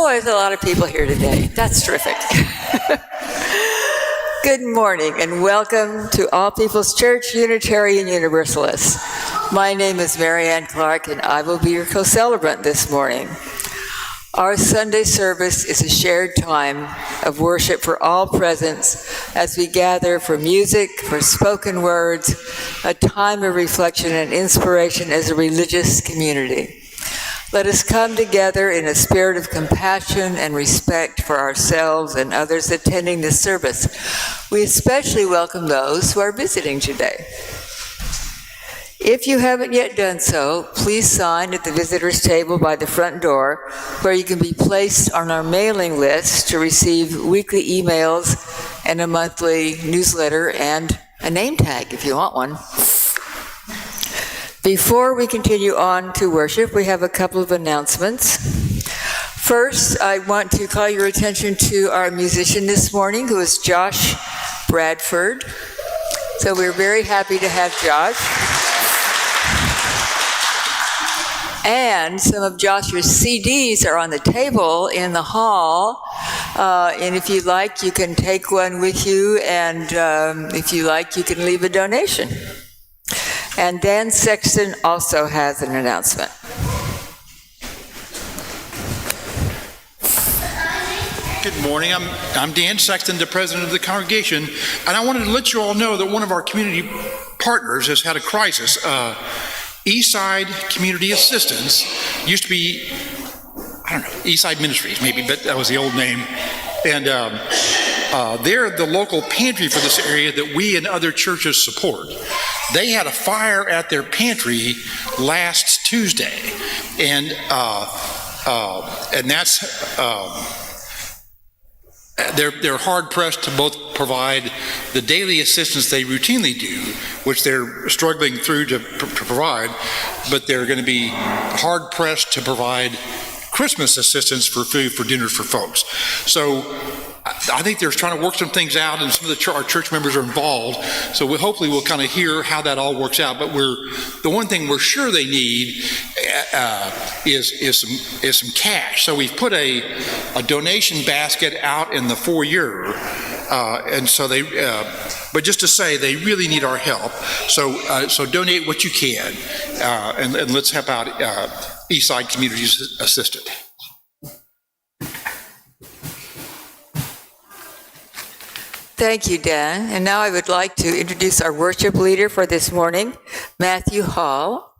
Boy, there's a lot of people here today. That's terrific. Good morning and welcome to All People's Church, Unitarian Universalist. My name is Mary Ann Clark and I will be your co-celebrant this morning. Our Sunday service is a shared time of worship for all presents as we gather for music, for spoken words, a time of reflection and inspiration as a religious community. Let us come together in a spirit of compassion and respect for ourselves and others attending this service. We especially welcome those who are visiting today. If you haven't yet done so, please sign at the visitors table by the front door, where you can be placed on our mailing list to receive weekly emails and a monthly newsletter and a name tag if you want one. Before we continue on to worship, we have a couple of announcements. First, I want to call your attention to our musician this morning, who is Josh Bradford. So we're very happy to have Josh. And some of Josh's CDs are on the table in the hall. And if you like, you can take one with you. And if you like, you can leave a donation. And Dan Sexton also has an announcement. Good morning. I'm Dan Sexton, the president of the congregation, and I wanted to let you all know that one of our community partners has had a crisis. Eastside Community Assistance used to be, I don't know, Eastside Ministries maybe, but that was the old name. And they're the local pantry for this area that we and other churches support. They had a fire at their pantry last Tuesday, and that's they're hard pressed to both provide the daily assistance they routinely do, which they're struggling through to provide, but they're going to be hard pressed to provide Christmas assistance for food for dinner for folks. So I think they're trying to work some things out, and some of our church members are involved. So hopefully we'll kind of hear how that all works out. But the one thing we're sure they need is some cash. So we've put a donation basket out in the foyer, and so but just to say they really need our help. So donate what you can, and let's help out Eastside Communities Assisted. Thank you, Dan. And now I would like to introduce our worship leader for this morning, Matthew Hall.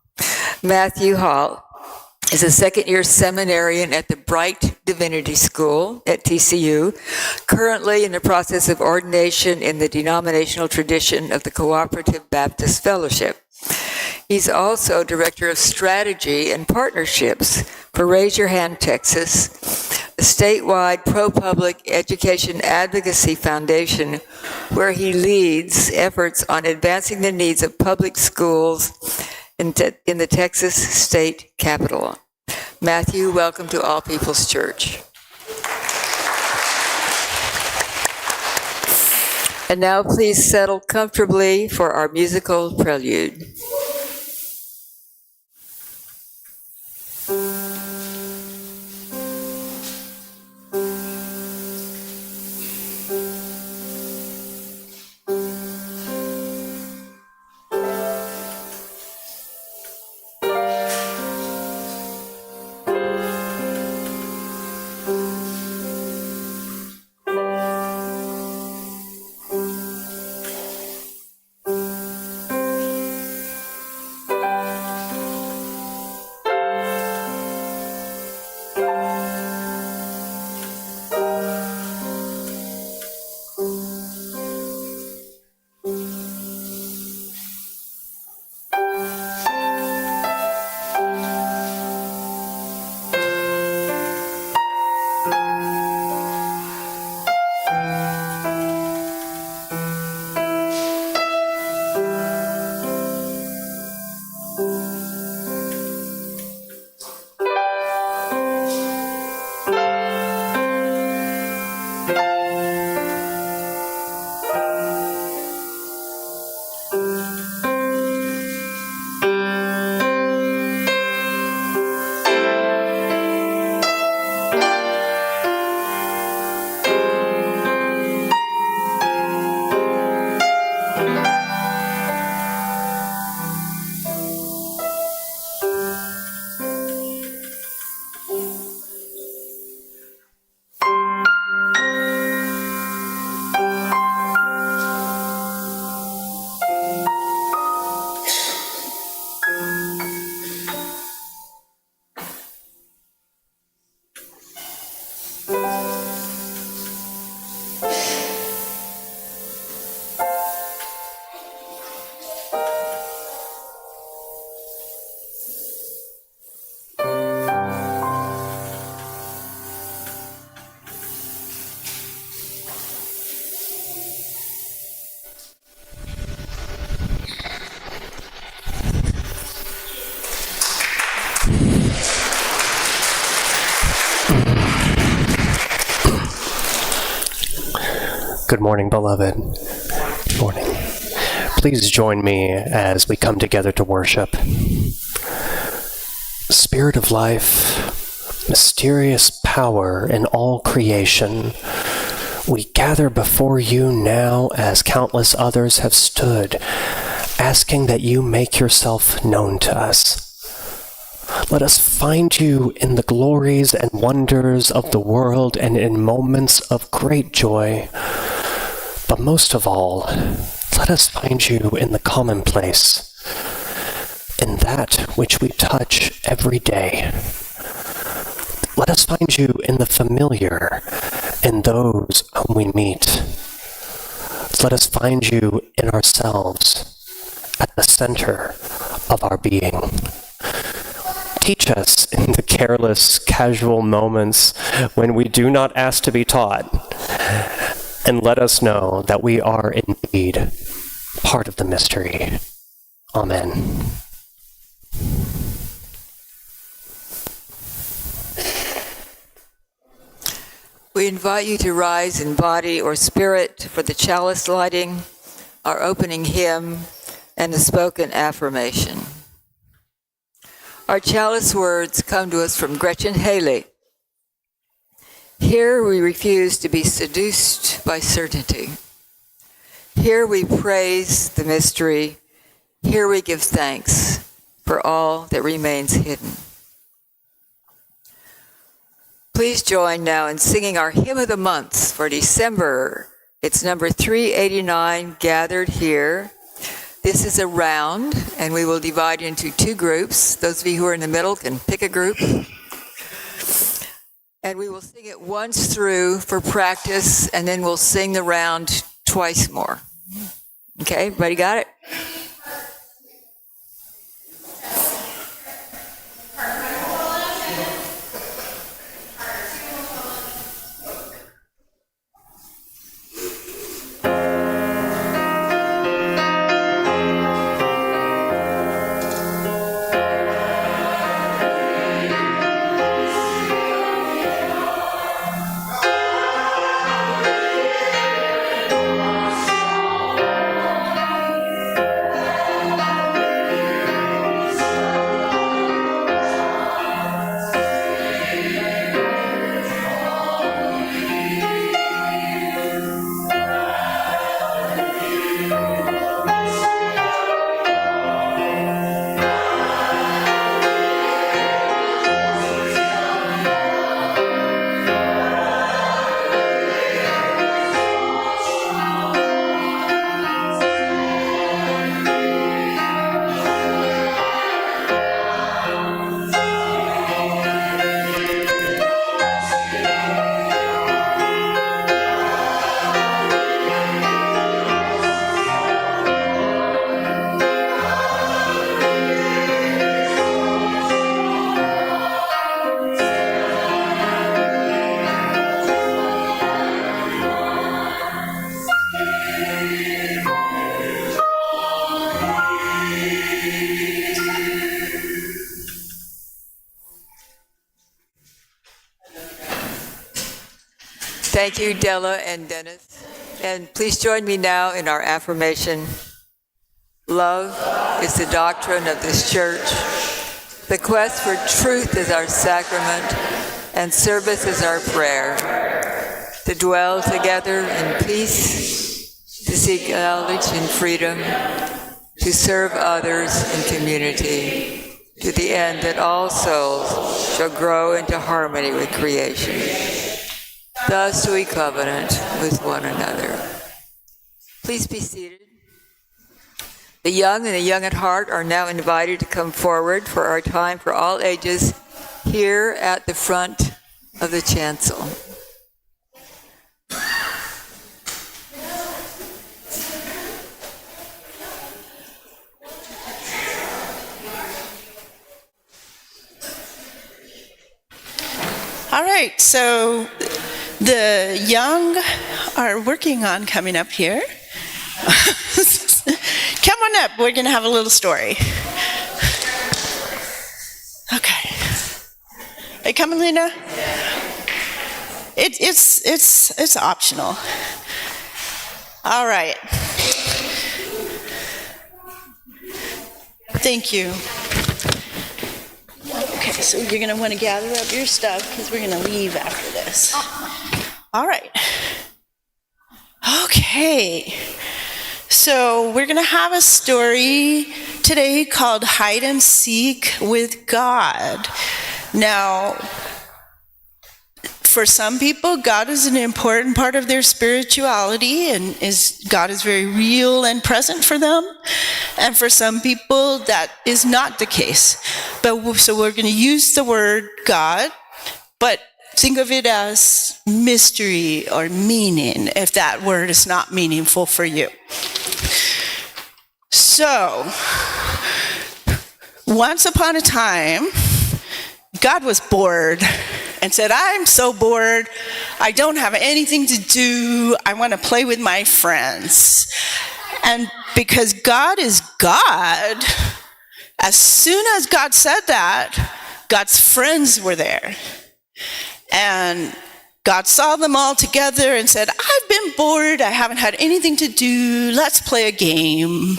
Matthew Hall is a second-year seminarian at the Bright Divinity School at TCU, currently in the process of ordination in the denominational tradition of the Cooperative Baptist Fellowship. He's also Director of Strategy and Partnerships for Raise Your Hand Texas, a statewide pro-public education advocacy foundation where he leads efforts on advancing the needs of public schools in the Texas state capital. Matthew, welcome to All People's Church. And now please settle comfortably for our musical prelude. Good morning, beloved. Good morning. Please join me as we come together to worship. Spirit of life, mysterious power in all creation, we gather before you now as countless others have stood, asking that you make yourself known to us. Let us find you in the glories and wonders of the world and in moments of great joy. But most of all, let us find you in the commonplace, in that which we touch every day. Let us find you in the familiar, in those whom we meet. Let us find you in ourselves, at the center of our being. Teach us in the careless, casual moments when we do not ask to be taught, and let us know that we are indeed part of the mystery. Amen. We invite you to rise in body or spirit for the chalice lighting, our opening hymn, and the spoken affirmation. Our chalice words come to us from Gretchen Haley. Here we refuse to be seduced by certainty. Here we praise the mystery. Here we give thanks for all that remains hidden. Please join now in singing our hymn of the month for December It's number 389, gathered here. This is a round, and we will divide into two groups. Those of you who are in the middle can pick a group. And we will sing it once through for practice, and then we'll sing the round twice more. Okay, everybody got it? Thank you, Della and Dennis. And please join me now in our affirmation. Love is the doctrine of this church. The quest for truth is our sacrament, and service is our prayer. To dwell together in peace, to seek knowledge in freedom, to serve others in community, to the end that all souls shall grow into harmony with creation. Thus do we covenant with one another. Please be seated. The young and the young at heart are now invited to come forward for our time for all ages here at the front of the chancel. All right, so the young are working on coming up here. Come on up, we're going to have a little story. Okay. Are you coming, Lena? It's optional. All right. Thank you. Okay, so you're going to want to gather up your stuff because we're going to leave after this. All right. Okay. So we're going to have a story today called Hide and Seek with God. Now, for some people, God is an important part of their spirituality, and God is very real and present for them. And for some people, that is not the case. So we're going to use the word God, but think of it as mystery or meaning, if that word is not meaningful for you. So, once upon a time, God was bored and said, I'm so bored, I don't have anything to do, I want to play with my friends. And because God is God, as soon as God said that, God's friends were there. And God saw them all together and said, I've been bored, I haven't had anything to do, let's play a game.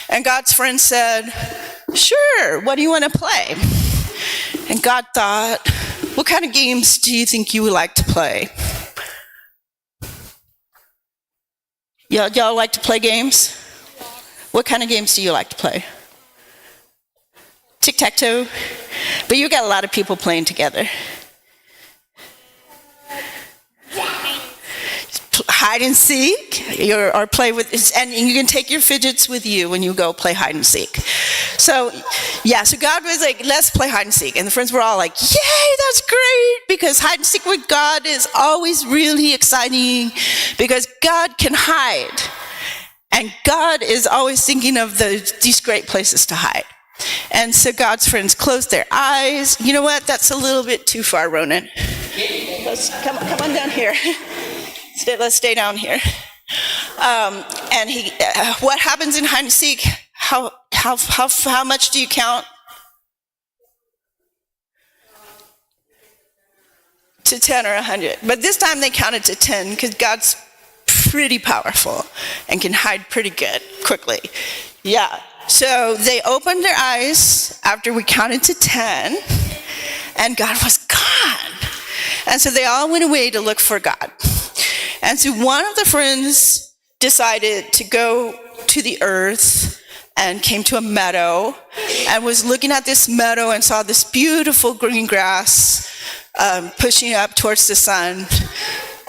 And God's friend said, sure, what do you want to play? And God thought, what kind of games do you think you would like to play? Y'all like to play games? What kind of games do you like to play? Tic-tac-toe? But you got a lot of people playing together. hide and seek, or play with, and you can take your fidgets with you when you go play hide and seek. So God was like, let's play hide and seek. And the friends were all like, yay, that's great, because hide and seek with God is always really exciting, because God can hide. And God is always thinking of these great places to hide. And so God's friends closed their eyes. You know what? That's a little bit too far, Ronan. Come on down here. Let's stay down here. And what happens in hide and seek? How much do you count? To 10 or 100. But this time they counted to 10 because God's pretty powerful and can hide pretty good quickly. Yeah. So they opened their eyes after we counted to 10, and God was gone. And so they all went away to look for God. And so one of the friends decided to go to the earth and came to a meadow and was looking at this meadow and saw this beautiful green grass pushing up towards the sun,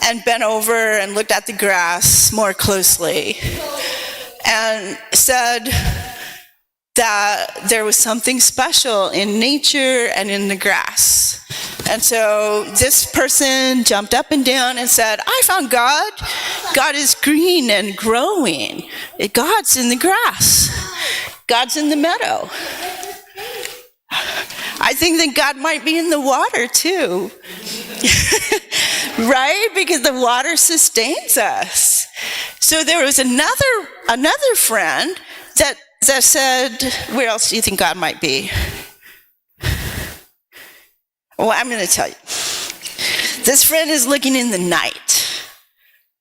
and bent over and looked at the grass more closely and said that there was something special in nature and in the grass. And so this person jumped up and down and said, I found God. God is green and growing. God's in the grass. God's in the meadow. I think that God might be in the water too. Right? Because the water sustains us. So there was another friend that said, where else do you think God might be? Well, I'm going to tell you. This friend is looking in the night,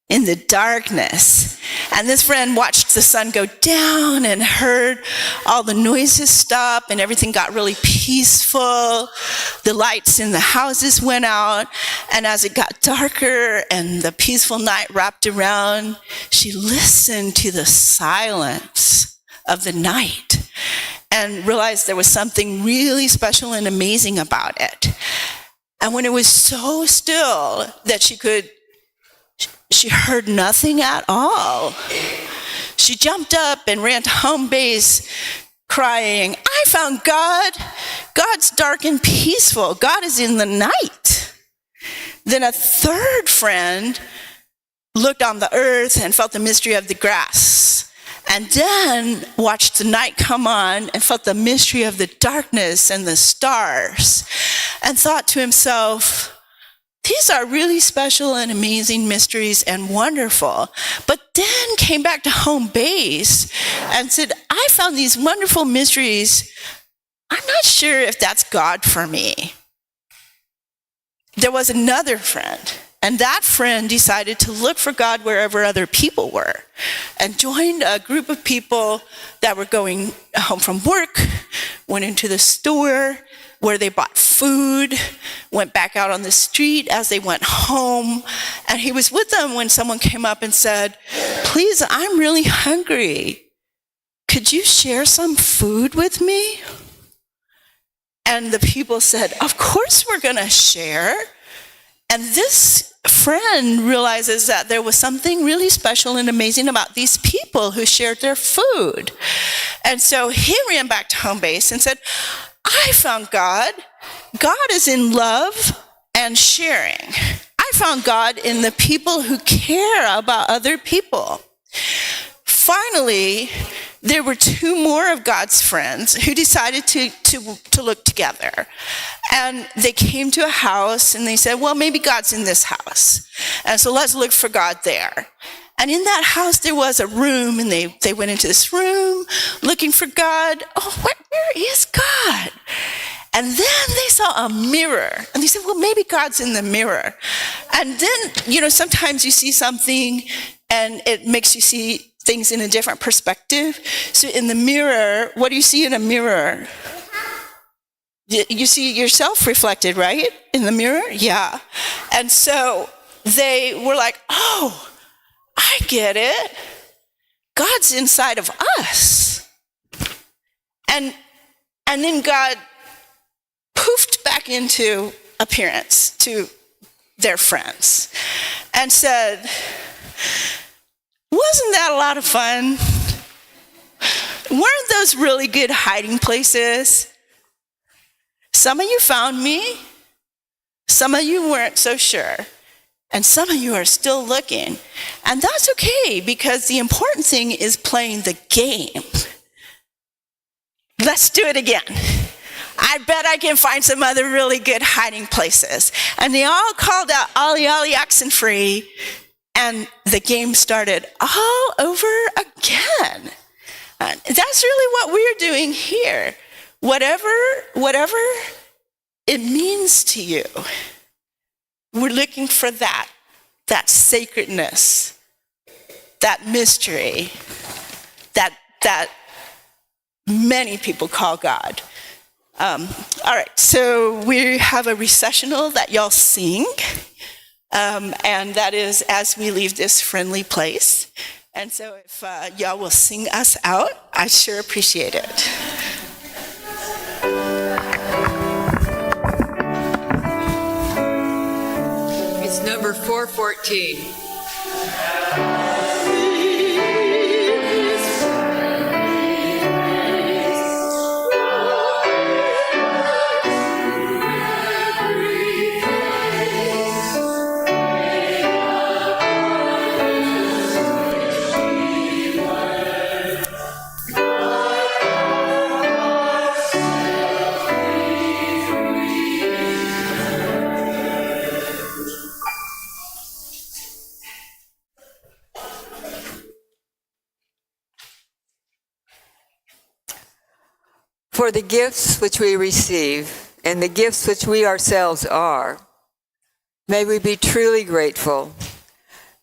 in the darkness. And this friend watched the sun go down and heard all the noises stop, and everything got really peaceful. The lights in the houses went out, and as it got darker and the peaceful night wrapped around, she listened to the silence of the night and realized there was something really special and amazing about it. And when it was so still that she heard nothing at all, she jumped up and ran to home base crying, I found God. God's dark and peaceful. God is in the night. Then a third friend looked on the earth and felt the mystery of the grass, and then watched the night come on and felt the mystery of the darkness and the stars, and thought to himself, these are really special and amazing mysteries and wonderful. But then came back to home base and said, I found these wonderful mysteries. I'm not sure if that's God for me. There was another friend, and that friend decided to look for God wherever other people were, and joined a group of people that were going home from work, went into the store where they bought food, went back out on the street as they went home, and he was with them when someone came up and said, please, I'm really hungry. Could you share some food with me? And the people said, of course we're gonna share. And this friend realizes that there was something really special and amazing about these people who shared their food. And so he ran back to home base and said, I found God. God is in love and sharing. I found God in the people who care about other people. Finally, there were two more of God's friends who decided to look together. And they came to a house and they said, well, maybe God's in this house. And so let's look for God there. And in that house, there was a room, and they went into this room looking for God. Oh, where is God? And then they saw a mirror, and they said, well, maybe God's in the mirror. And then, sometimes you see something and it makes you see things in a different perspective. So in the mirror, what do you see in a mirror? You see yourself reflected, right? In the mirror? Yeah. And so they were like, oh, I get it. God's inside of us. And then God poofed back into appearance to their friends and said, Wasn't that a lot of fun? Weren't those really good hiding places? Some of you found me. Some of you weren't so sure. And some of you are still looking. And that's okay, because the important thing is playing the game. Let's do it again. I bet I can find some other really good hiding places. And they all called out, "Ollie, Ollie, Oxenfree." And the game started all over again. That's really what we're doing here. Whatever it means to you, we're looking for that sacredness, that mystery, that many people call God. All right, so we have a recessional that y'all sing, and that is as we leave this friendly place. And so if y'all will sing us out, I sure appreciate it. It's number 414. For the gifts which we receive and the gifts which we ourselves are, may we be truly grateful.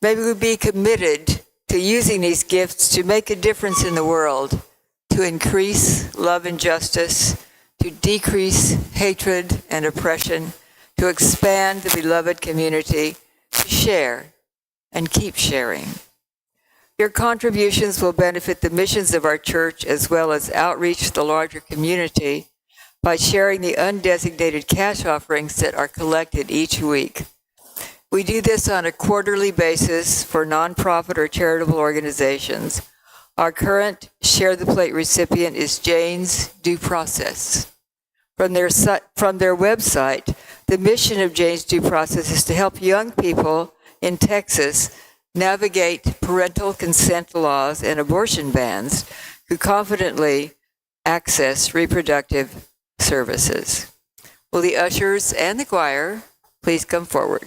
May we be committed to using these gifts to make a difference in the world, to increase love and justice, to decrease hatred and oppression, to expand the beloved community, to share and keep sharing. Your contributions will benefit the missions of our church as well as outreach to the larger community by sharing the undesignated cash offerings that are collected each week. We do this on a quarterly basis for nonprofit or charitable organizations. Our current Share the Plate recipient is Jane's Due Process. From their website, the mission of Jane's Due Process is to help young people in Texas navigate parental consent laws and abortion bans who confidently access reproductive services. Will the ushers and the choir please come forward?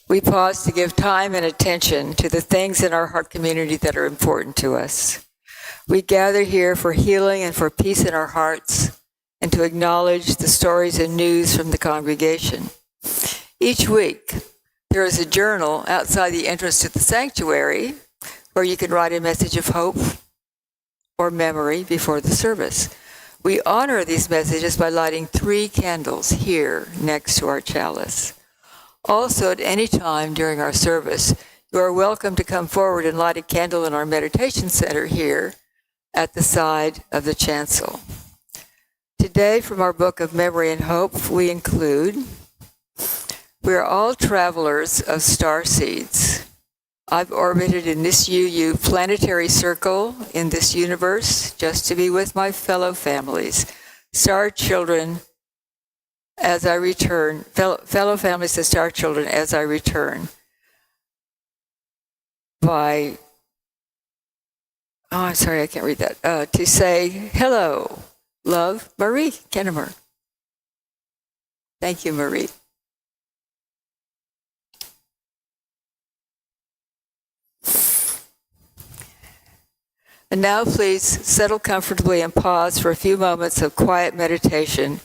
We pause to give time and attention to the things in our heart community that are important to us. We gather here for healing and for peace in our hearts, and to acknowledge the stories and news from the congregation. Each week, there is a journal outside the entrance to the sanctuary where you can write a message of hope or memory before the service. We honor these messages by lighting 3 candles here next to our chalice. Also, at any time during our service, you are welcome to come forward and light a candle in our meditation center here at the side of the chancel. Today, from our book of Memory and Hope, we include, we are all travelers of star seeds. I've orbited in this UU planetary circle in this universe just to be with my fellow families, star children as I return, fellow families and star children as I return. By, I'm sorry, I can't read that. To say hello, love, Marie Kennemer. Thank you, Marie. And now please settle comfortably and pause for a few moments of quiet meditation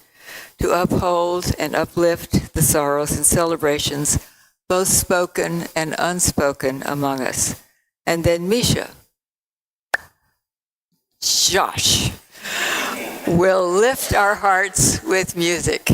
to uphold and uplift the sorrows and celebrations, both spoken and unspoken, among us. And then Misha, Josh, will lift our hearts with music.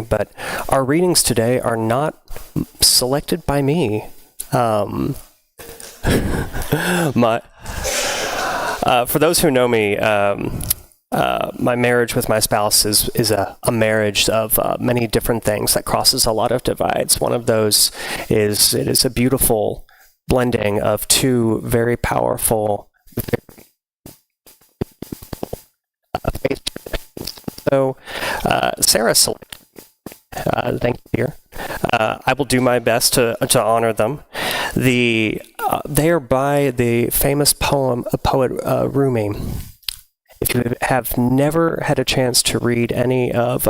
But our readings today are not selected by me. For those who know me, My marriage with my spouse is a marriage of many different things that crosses a lot of divides. One of those is it is a beautiful blending of two very powerful faith traditions. So, Sarah selected. Thank you, dear. I will do my best to honor them. They are by the famous poet Rumi. If you have never had a chance to read any of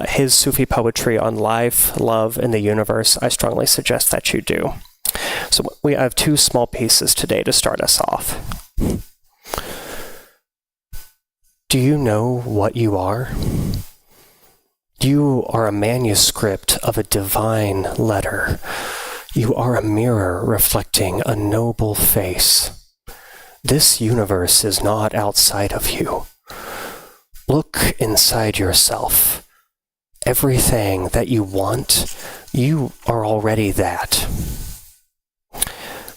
his Sufi poetry on life, love, and the universe, I strongly suggest that you do. So we have two small pieces today to start us off. Do you know what you are? You are a manuscript of a divine letter. You are a mirror reflecting a noble face. This universe is not outside of you. Look inside yourself. Everything that you want, you are already that.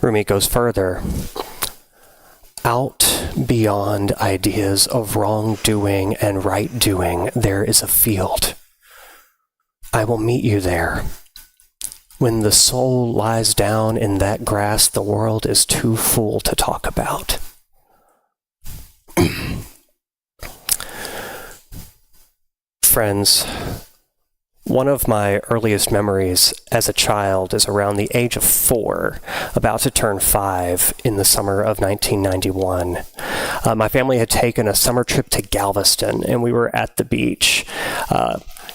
Rumi goes further. Out beyond ideas of wrongdoing and right doing, there is a field. I will meet you there. When the soul lies down in that grass, the world is too full to talk about. Friends, one of my earliest memories as a child is around the age of 4, about to turn 5 in the summer of 1991. My family had taken a summer trip to Galveston, and we were at the beach.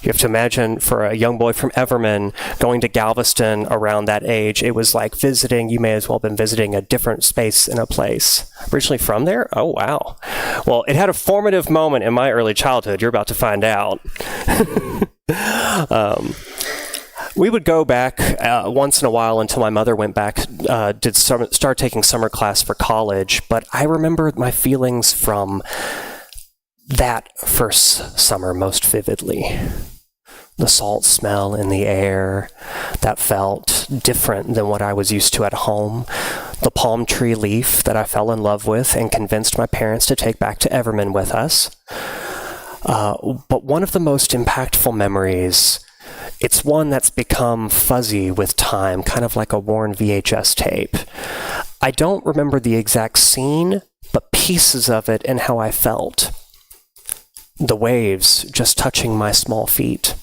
You have to imagine, for a young boy from Everman going to Galveston around that age, it was like visiting, you may as well have been visiting a different space in a place. Originally from there? Oh, wow. Well, it had a formative moment in my early childhood. You're about to find out. We would go back once in a while until my mother went back, start taking summer class for college. But I remember my feelings from that first summer most vividly. The salt smell in the air that felt different than what I was used to at home. The palm tree leaf that I fell in love with and convinced my parents to take back to Everman with us. But one of the most impactful memories, it's one that's become fuzzy with time, kind of like a worn VHS tape. I don't remember the exact scene, but pieces of it and how I felt. The waves just touching my small feet.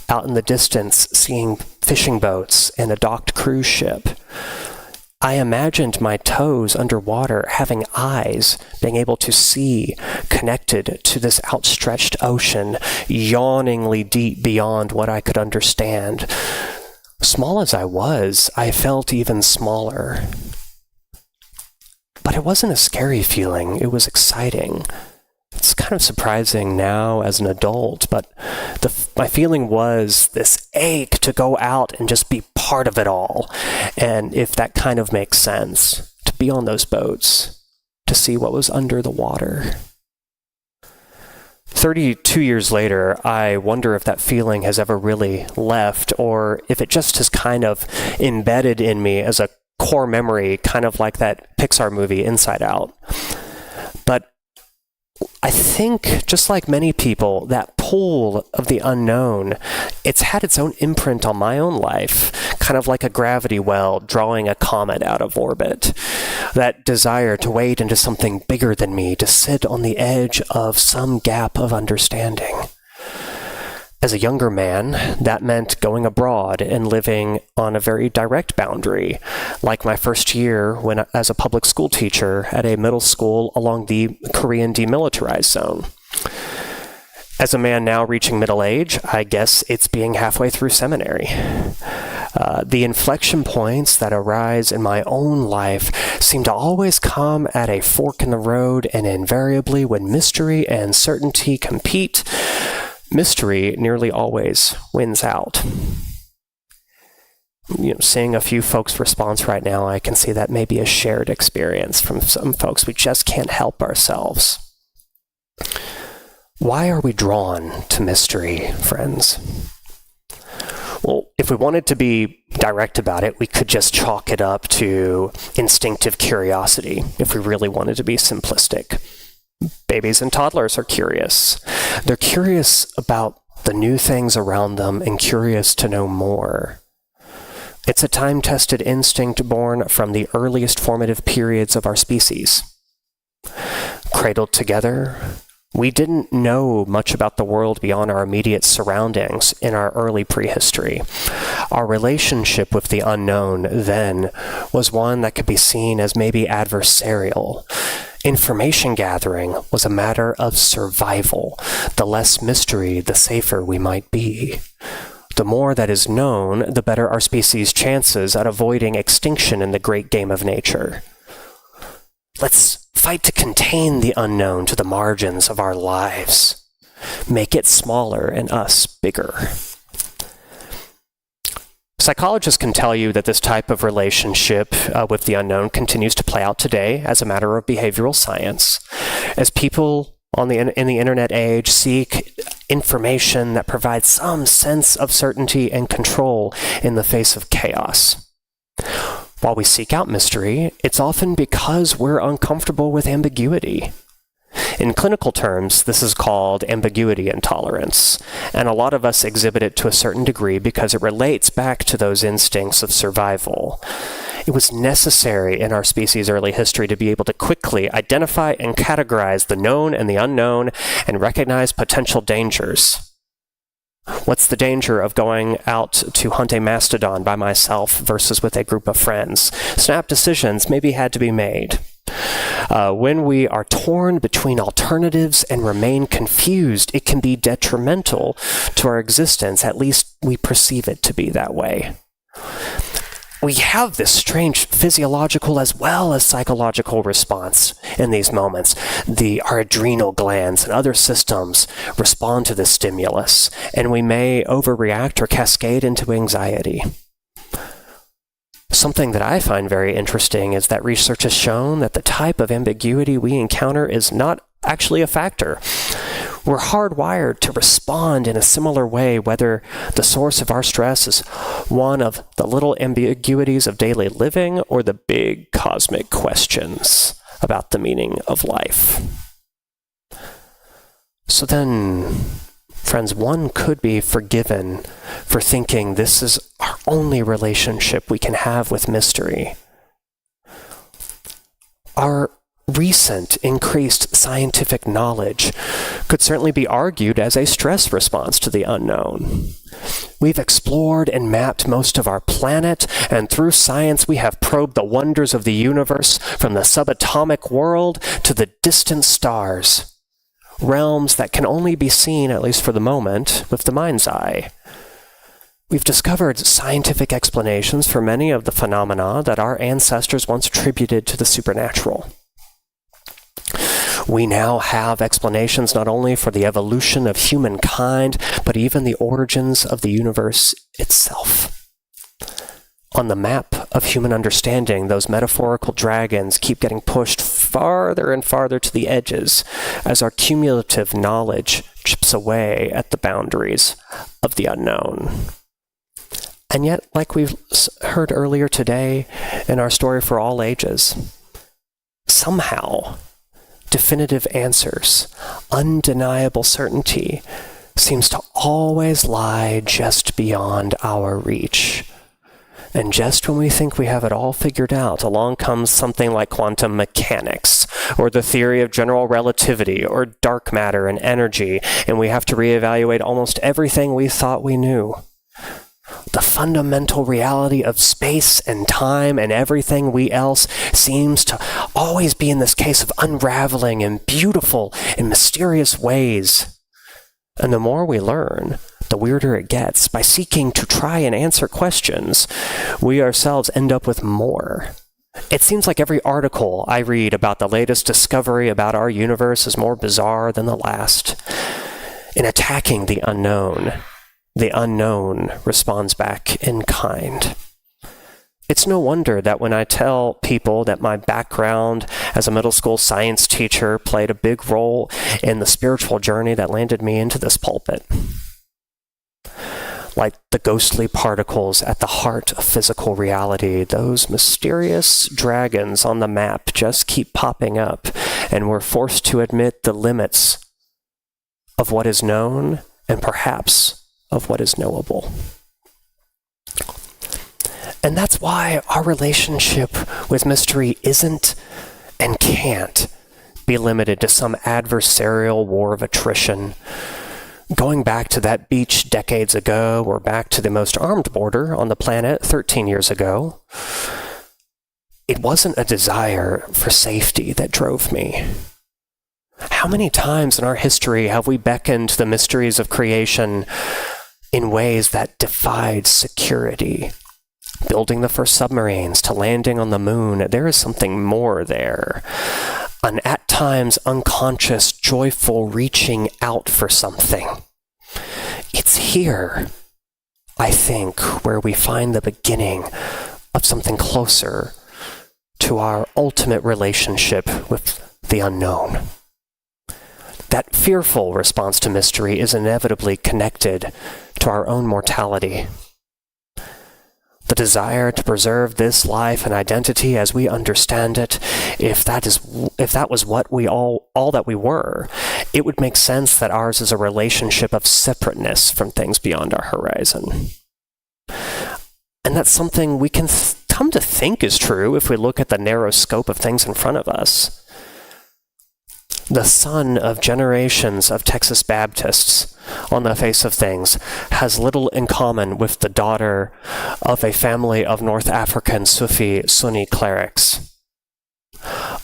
Out in the distance, seeing fishing boats and a docked cruise ship. I imagined my toes underwater having eyes, being able to see, connected to this outstretched ocean, yawningly deep beyond what I could understand. Small as I was, I felt even smaller. But it wasn't a scary feeling, it was exciting. It's kind of surprising now as an adult, but my feeling was this ache to go out and just be part of it all. And if that kind of makes sense, to be on those boats, to see what was under the water. 32 years later, I wonder if that feeling has ever really left, or if it just has kind of embedded in me as a core memory, kind of like that Pixar movie, Inside Out. But I think, just like many people, that pull of the unknown, it's had its own imprint on my own life, kind of like a gravity well drawing a comet out of orbit. That desire to wade into something bigger than me, to sit on the edge of some gap of understanding. As a younger man, that meant going abroad and living on a very direct boundary, like my first year as a public school teacher at a middle school along the Korean demilitarized zone. As a man now reaching middle age, I guess it's being halfway through seminary. The inflection points that arise in my own life seem to always come at a fork in the road, and invariably when mystery and certainty compete, mystery nearly always wins out. Seeing a few folks' response right now, I can see that may be a shared experience from some folks. We just can't help ourselves. Why are we drawn to mystery, friends? Well, if we wanted to be direct about it, we could just chalk it up to instinctive curiosity, if we really wanted to be simplistic. Babies and toddlers are curious. They're curious about the new things around them and curious to know more. It's a time-tested instinct born from the earliest formative periods of our species. Cradled together, we didn't know much about the world beyond our immediate surroundings in our early prehistory. Our relationship with the unknown then was one that could be seen as maybe adversarial. Information gathering was a matter of survival. The less mystery, the safer we might be. The more that is known, the better our species' chances at avoiding extinction in the great game of nature. Let's fight to contain the unknown to the margins of our lives. Make it smaller and us bigger. Psychologists can tell you that this type of relationship with the unknown continues to play out today as a matter of behavioral science. As people in the internet age seek information that provides some sense of certainty and control in the face of chaos. While we seek out mystery, it's often because we're uncomfortable with ambiguity. In clinical terms, this is called ambiguity intolerance, and a lot of us exhibit it to a certain degree because it relates back to those instincts of survival. It was necessary in our species' early history to be able to quickly identify and categorize the known and the unknown and recognize potential dangers. What's the danger of going out to hunt a mastodon by myself versus with a group of friends? Snap decisions maybe had to be made. When we are torn between alternatives and remain confused, it can be detrimental to our existence. At least we perceive it to be that way. We have this strange physiological as well as psychological response in these moments. Our adrenal glands and other systems respond to this stimulus, and we may overreact or cascade into anxiety. Something that I find very interesting is that research has shown that the type of ambiguity we encounter is not actually a factor. We're hardwired to respond in a similar way, whether the source of our stress is one of the little ambiguities of daily living or the big cosmic questions about the meaning of life. So then, friends, one could be forgiven for thinking this is our only relationship we can have with mystery. Our recent increased scientific knowledge could certainly be argued as a stress response to the unknown. We've explored and mapped most of our planet, and through science we have probed the wonders of the universe from the subatomic world to the distant stars, realms that can only be seen, at least for the moment, with the mind's eye. We've discovered scientific explanations for many of the phenomena that our ancestors once attributed to the supernatural. We now have explanations not only for the evolution of humankind, but even the origins of the universe itself. On the map of human understanding, those metaphorical dragons keep getting pushed farther and farther to the edges as our cumulative knowledge chips away at the boundaries of the unknown. And yet, like we've heard earlier today in our story for all ages, somehow, definitive answers, undeniable certainty, seems to always lie just beyond our reach. And just when we think we have it all figured out, along comes something like quantum mechanics, or the theory of general relativity, or dark matter and energy, and we have to reevaluate almost everything we thought we knew. The fundamental reality of space and time and everything else seems to always be in this case of unraveling in beautiful and mysterious ways. And the more we learn, the weirder it gets. By seeking to try and answer questions, we ourselves end up with more. It seems like every article I read about the latest discovery about our universe is more bizarre than the last. In attacking the unknown responds back in kind. It's no wonder that when I tell people that my background as a middle school science teacher played a big role in the spiritual journey that landed me into this pulpit. Like the ghostly particles at the heart of physical reality, those mysterious dragons on the map just keep popping up and we're forced to admit the limits of what is known and perhaps of what is knowable. And that's why our relationship with mystery isn't and can't be limited to some adversarial war of attrition. Going back to that beach decades ago, or back to the most armed border on the planet 13 years ago, it wasn't a desire for safety that drove me. How many times in our history have we beckoned the mysteries of creation in ways that defied security? Building the first submarines to landing on the moon, there is something more there. An at times unconscious, joyful reaching out for something. It's here, I think, where we find the beginning of something closer to our ultimate relationship with the unknown. That fearful response to mystery is inevitably connected to our own mortality. The desire to preserve this life and identity as we understand it, if that was what we all that we were, it would make sense that ours is a relationship of separateness from things beyond our horizon. And that's something we can come to think is true if we look at the narrow scope of things in front of us. The son of generations of Texas Baptists, on the face of things, has little in common with the daughter of a family of North African Sufi Sunni clerics.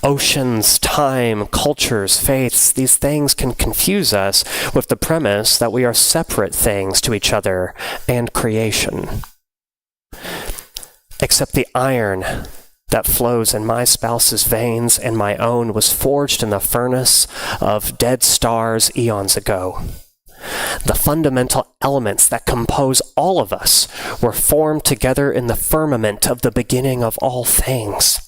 Oceans, time, cultures, faiths, these things can confuse us with the premise that we are separate things to each other and creation. Except the iron that flows in my spouse's veins and my own was forged in the furnace of dead stars eons ago. The fundamental elements that compose all of us were formed together in the firmament of the beginning of all things.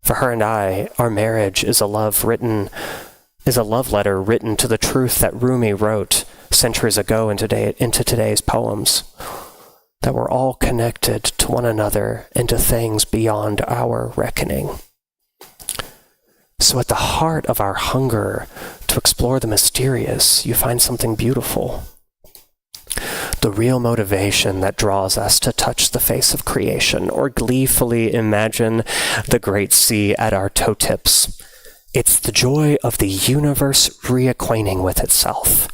For her and I, our marriage is a love letter written to the truth that Rumi wrote centuries ago into today's poems. That we're all connected to one another and to things beyond our reckoning. So at the heart of our hunger to explore the mysterious, you find something beautiful. The real motivation that draws us to touch the face of creation or gleefully imagine the great sea at our toe tips. It's the joy of the universe reacquainting with itself,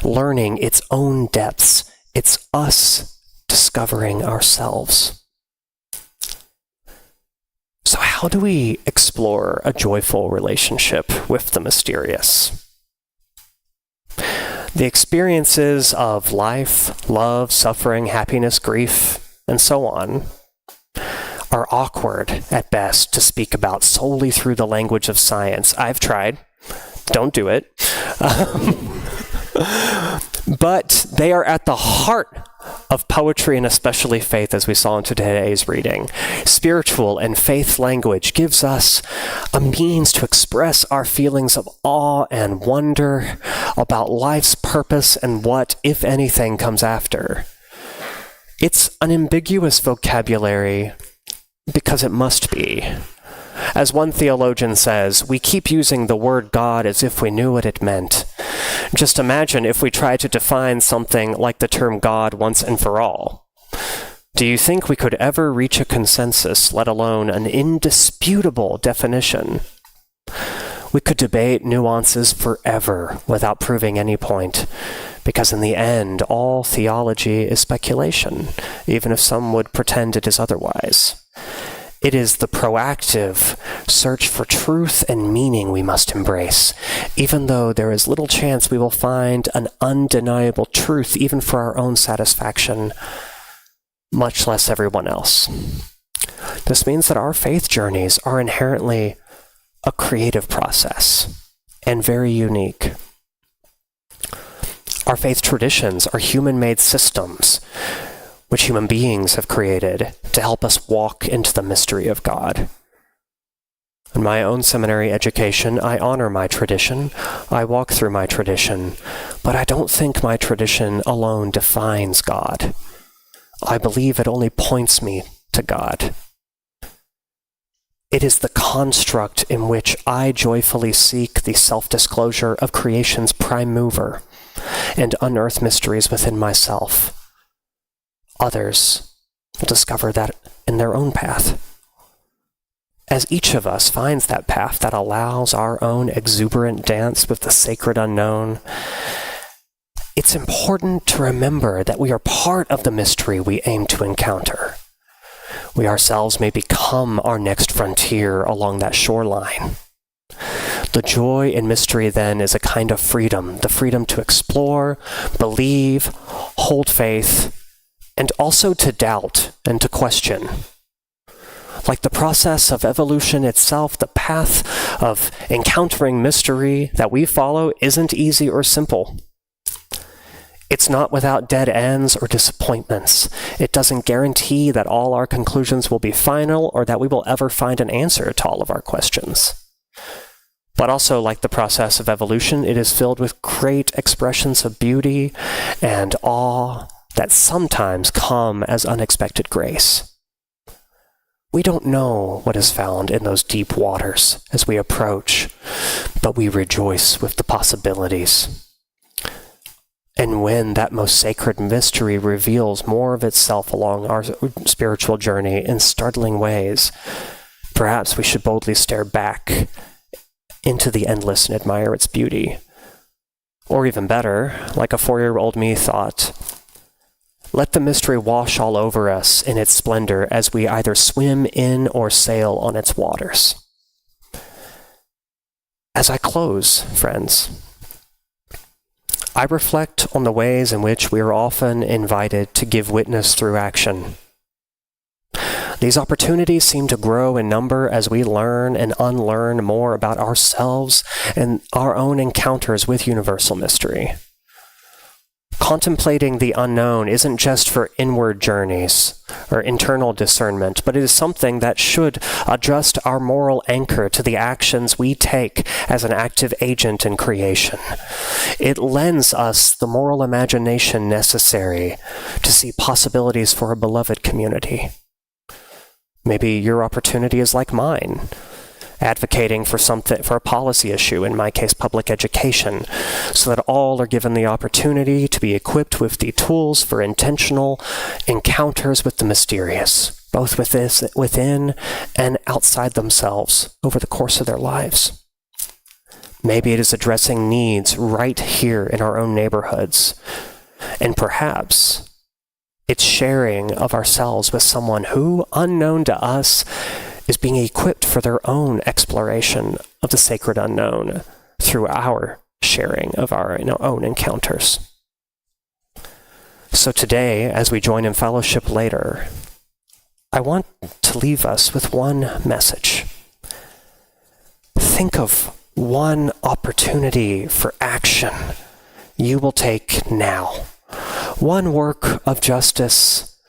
learning its own depths. It's us discovering ourselves. So how do we explore a joyful relationship with the mysterious? The experiences of life, love, suffering, happiness, grief, and so on are awkward at best to speak about solely through the language of science. I've tried. Don't do it. But they are at the heart of poetry and especially faith, as we saw in today's reading. Spiritual and faith language gives us a means to express our feelings of awe and wonder about life's purpose and what, if anything, comes after. It's an ambiguous vocabulary because it must be. As one theologian says, we keep using the word God as if we knew what it meant. Just imagine if we tried to define something like the term God once and for all. Do you think we could ever reach a consensus, let alone an indisputable definition? We could debate nuances forever without proving any point, because in the end, all theology is speculation, even if some would pretend it is otherwise. It is the proactive search for truth and meaning we must embrace, even though there is little chance we will find an undeniable truth even for our own satisfaction, much less everyone else. This means that our faith journeys are inherently a creative process and very unique. Our faith traditions are human-made systems which human beings have created to help us walk into the mystery of God. In my own seminary education, I honor my tradition, I walk through my tradition, but I don't think my tradition alone defines God. I believe it only points me to God. It is the construct in which I joyfully seek the self-disclosure of creation's prime mover and unearth mysteries within myself. Others will discover that in their own path. As each of us finds that path that allows our own exuberant dance with the sacred unknown, it's important to remember that we are part of the mystery we aim to encounter. We ourselves may become our next frontier along that shoreline. The joy in mystery, then, is a kind of freedom, the freedom to explore, believe, hold faith, and also to doubt and to question. Like the process of evolution itself, the path of encountering mystery that we follow isn't easy or simple. It's not without dead ends or disappointments. It doesn't guarantee that all our conclusions will be final or that we will ever find an answer to all of our questions. But also, like the process of evolution, it is filled with great expressions of beauty and awe that sometimes come as unexpected grace. We don't know what is found in those deep waters as we approach, but we rejoice with the possibilities. And when that most sacred mystery reveals more of itself along our spiritual journey in startling ways, perhaps we should boldly stare back into the endless and admire its beauty. Or even better, like a 4-year-old me thought, let the mystery wash all over us in its splendor as we either swim in or sail on its waters. As I close, friends, I reflect on the ways in which we are often invited to give witness through action. These opportunities seem to grow in number as we learn and unlearn more about ourselves and our own encounters with universal mystery. Contemplating the unknown isn't just for inward journeys or internal discernment, but it is something that should adjust our moral anchor to the actions we take as an active agent in creation. It lends us the moral imagination necessary to see possibilities for a beloved community. Maybe your opportunity is like mine, advocating for a policy issue, in my case, public education, so that all are given the opportunity to be equipped with the tools for intentional encounters with the mysterious, both within and outside themselves over the course of their lives. Maybe it is addressing needs right here in our own neighborhoods, and perhaps it's sharing of ourselves with someone who, unknown to us, is being equipped for their own exploration of the sacred unknown through our sharing of our own encounters. So today, as we join in fellowship later, I want to leave us with one message. Think of one opportunity for action you will take now. One work of justice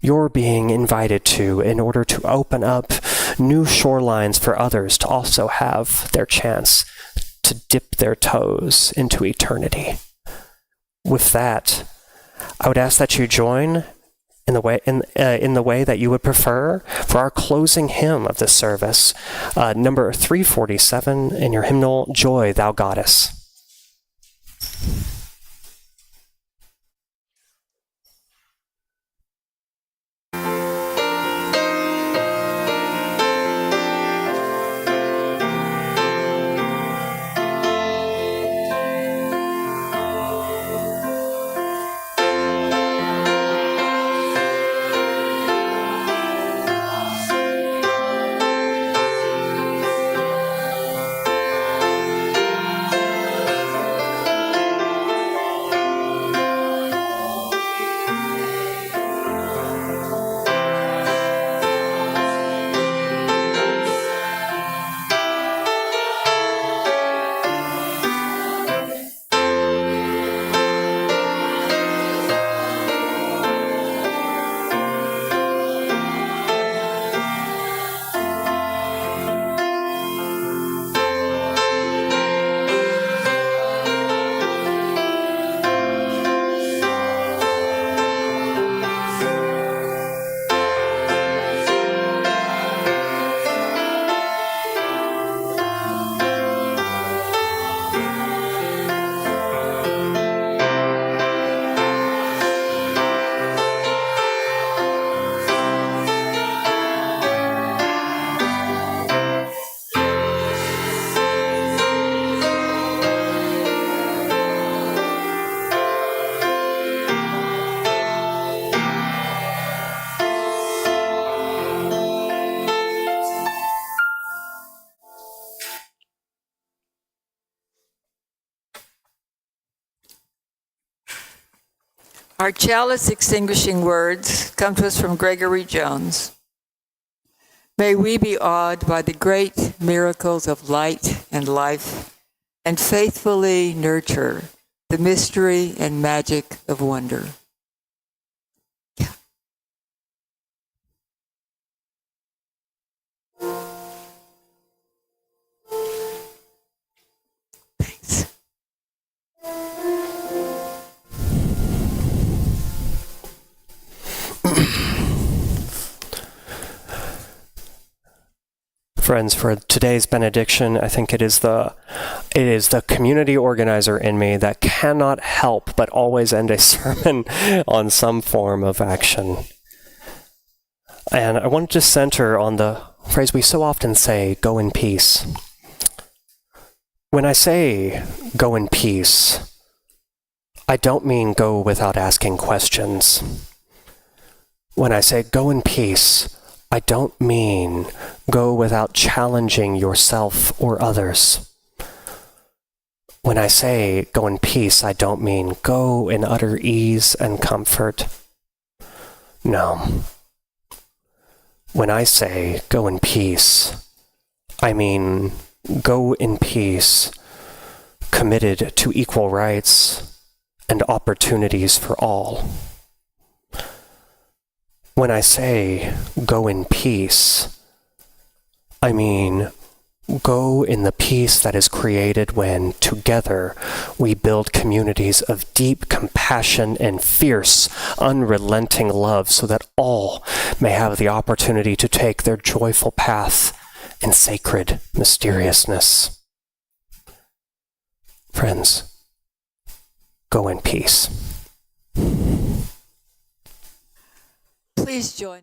you're being invited to in order to open up new shorelines for others to also have their chance to dip their toes into eternity. With that, I would ask that you join in the way that you would prefer for our closing hymn of this service, number 347 in your hymnal, Joy, Thou Goddess. Our chalice extinguishing words come to us from Gregory Jones. May we be awed by the great miracles of light and life, and faithfully nurture the mystery and magic of wonder. Yeah. Thanks. Friends, for today's benediction, I think it is the community organizer in me that cannot help but always end a sermon on some form of action. And I want to just center on the phrase we so often say, go in peace. When I say go in peace, I don't mean go without asking questions. When I say go in peace, I don't mean go without challenging yourself or others. When I say go in peace, I don't mean go in utter ease and comfort. No. When I say go in peace, I mean go in peace, committed to equal rights and opportunities for all. When I say go in peace, I mean go in the peace that is created when together we build communities of deep compassion and fierce, unrelenting love so that all may have the opportunity to take their joyful path in sacred mysteriousness. Friends, go in peace. Please join.